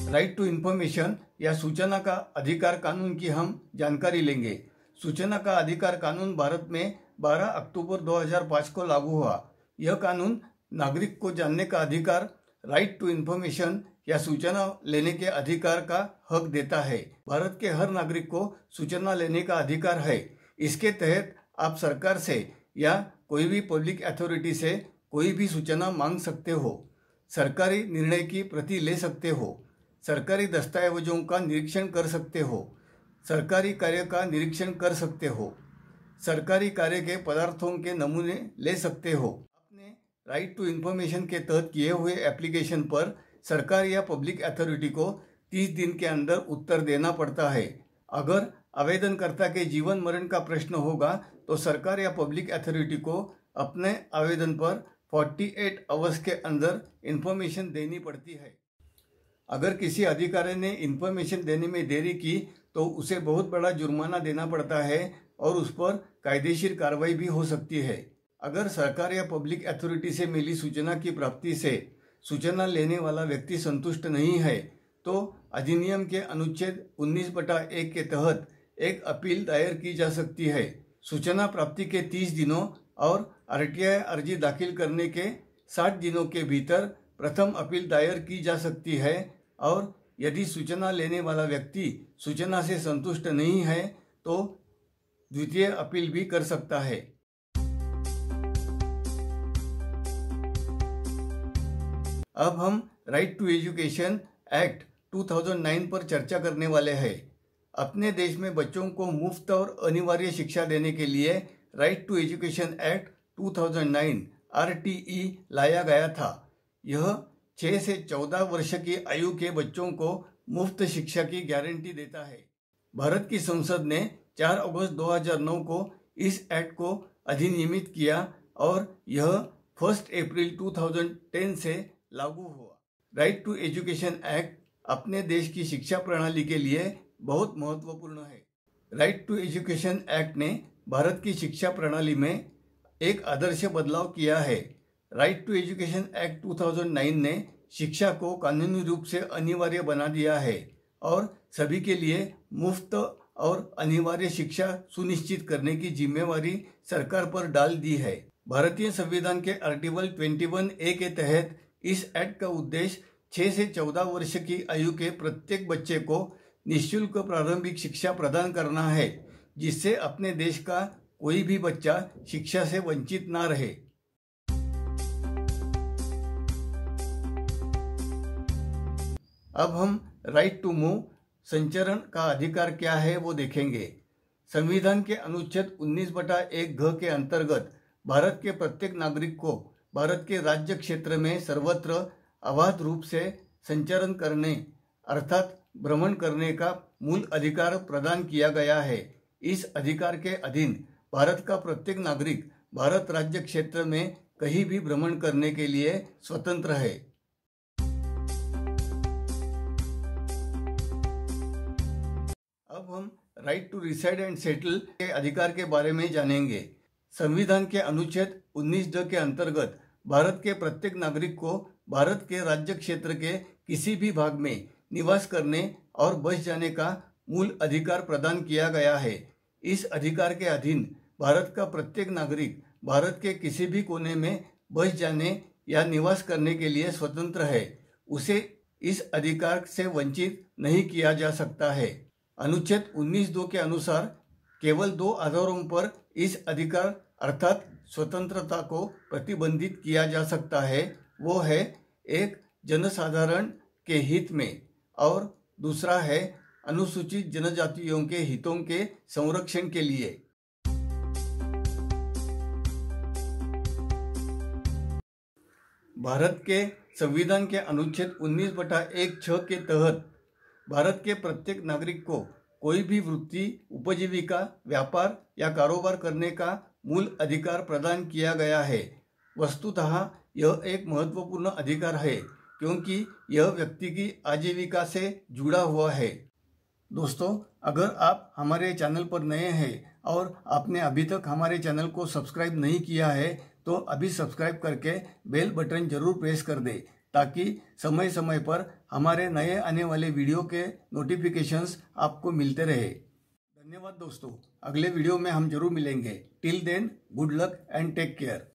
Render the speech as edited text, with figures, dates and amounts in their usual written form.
Right to information या सूचना का अधिकार कानून की हम जानकारी लेंगे। सूचना का अधिकार कानून भारत में 12 अक्टूबर 2005 को लागू हुआ। यह कानून नागरिक को जानने का अधिकार, राइट टू इन्फॉर्मेशन या सूचना लेने के अधिकार का हक देता है। भारत के हर नागरिक को सूचना लेने का अधिकार है। इसके तहत आप सरकार से या कोई भी पब्लिक अथॉरिटी से कोई भी सूचना मांग सकते हो, सरकारी निर्णय की प्रति ले सकते हो, सरकारी दस्तावेजों का निरीक्षण कर सकते हो, सरकारी कार्य का निरीक्षण कर सकते हो, सरकारी कार्य के पदार्थों के नमूने ले सकते हो। अपने राइट टू इन्फॉर्मेशन के तहत किए हुए एप्लीकेशन पर सरकार या पब्लिक अथॉरिटी को 30 दिन के अंदर उत्तर देना पड़ता है। अगर आवेदनकर्ता के जीवन मरण का प्रश्न होगा तो सरकार या पब्लिक अथॉरिटी को अपने आवेदन पर 48 आवर्स के अंदर इन्फॉर्मेशन देनी पड़ती है। अगर किसी अधिकारी ने इन्फॉर्मेशन देने में देरी की तो उसे बहुत बड़ा जुर्माना देना पड़ता है और उस पर कायदेशीर कार्रवाई भी हो सकती है। अगर सरकार या पब्लिक अथॉरिटी से मिली सूचना की प्राप्ति से सूचना लेने वाला व्यक्ति संतुष्ट नहीं है तो अधिनियम के अनुच्छेद 19/1 के तहत एक अपील दायर की जा सकती है। सूचना प्राप्ति के 30 दिनों और RTI अर्जी दाखिल करने के 60 दिनों के भीतर प्रथम अपील दायर की जा सकती है और यदि सूचना लेने वाला व्यक्ति सूचना से संतुष्ट नहीं है तो द्वितीय अपील भी कर सकता है। अब हम राइट टू एजुकेशन एक्ट 2009 पर चर्चा करने वाले हैं। अपने देश में बच्चों को मुफ्त और अनिवार्य शिक्षा देने के लिए right to education act 2009 RTE लाया गया था। यह 6 से 14 वर्ष की आयु के बच्चों को मुफ्त शिक्षा की गारंटी देता है। भारत की संसद ने 4 अगस्त 2009 को इस एक्ट को अधिनियमित किया और यह 1 अप्रैल 2010 से लागू हुआ। राइट टू एजुकेशन एक्ट अपने देश की शिक्षा प्रणाली के लिए बहुत महत्वपूर्ण है। राइट टू एजुकेशन एक्ट ने भारत की शिक्षा प्रणाली में एक आदर्श बदलाव किया है। राइट टू एजुकेशन एक्ट 2009 ने शिक्षा को कानूनी रूप से अनिवार्य बना दिया है और सभी के लिए मुफ्त और अनिवार्य शिक्षा सुनिश्चित करने की जिम्मेवारी सरकार पर डाल दी है। भारतीय संविधान के आर्टिकल 21A के तहत इस एक्ट का उद्देश्य 6 से 14 वर्ष की आयु के प्रत्येक बच्चे को निःशुल्क प्रारंभिक शिक्षा प्रदान करना है, जिससे अपने देश का कोई भी बच्चा शिक्षा से वंचित ना रहे। अब हम राइट टू मूव संचरण का अधिकार क्या है वो देखेंगे। संविधान के अनुच्छेद 19/1 घ के अंतर्गत भारत के प्रत्येक नागरिक को भारत के राज्य क्षेत्र में सर्वत्र अबाध रूप से संचरण करने अर्थात भ्रमण करने का मूल अधिकार प्रदान किया गया है। इस अधिकार के अधीन भारत का प्रत्येक नागरिक भारत राज्य क्षेत्र में कहीं भी भ्रमण करने के लिए स्वतंत्र है। अब हम right to reside and settle के अधिकार के बारे में जानेंगे। संविधान के अनुच्छेद 19 के अंतर्गत भारत के प्रत्येक नागरिक को भारत के राज्य क्षेत्र के किसी भी भाग में निवास करने और बस जाने का मूल अधिकार प्रदान किया गया है। इस अधिकार के अधीन भारत का प्रत्येक नागरिक भारत के किसी भी कोने में बस जाने या निवास करने के लिए स्वतंत्र है। उसे इस अधिकार से वंचित नहीं किया जा सकता है। अनुच्छेद 19(2) के अनुसार केवल 2 आधारों पर इस अधिकार अर्थात स्वतंत्रता को प्रतिबंधित किया जा सकता है। वो है एक जनसाधारण के हित में और दूसरा है अनुसूचित जनजातियों के हितों के संरक्षण के लिए। भारत के संविधान के अनुच्छेद 19/1(6) के तहत भारत के प्रत्येक नागरिक को कोई भी वृत्ति, उपजीविका, व्यापार या कारोबार करने का मूल अधिकार प्रदान किया गया है। वस्तुतः यह एक महत्वपूर्ण अधिकार है क्योंकि यह व्यक्ति की आजीविका से जुड़ा हुआ है। दोस्तों, अगर आप हमारे चैनल पर नए हैं और आपने अभी तक हमारे चैनल को सब्सक्राइब नहीं किया है तो अभी सब्सक्राइब करके बेल बटन जरूर प्रेस कर दें ताकि समय समय पर हमारे नए आने वाले वीडियो के नोटिफिकेशंस आपको मिलते रहे। धन्यवाद दोस्तों, अगले वीडियो में हम जरूर मिलेंगे। Till then, good luck and take care.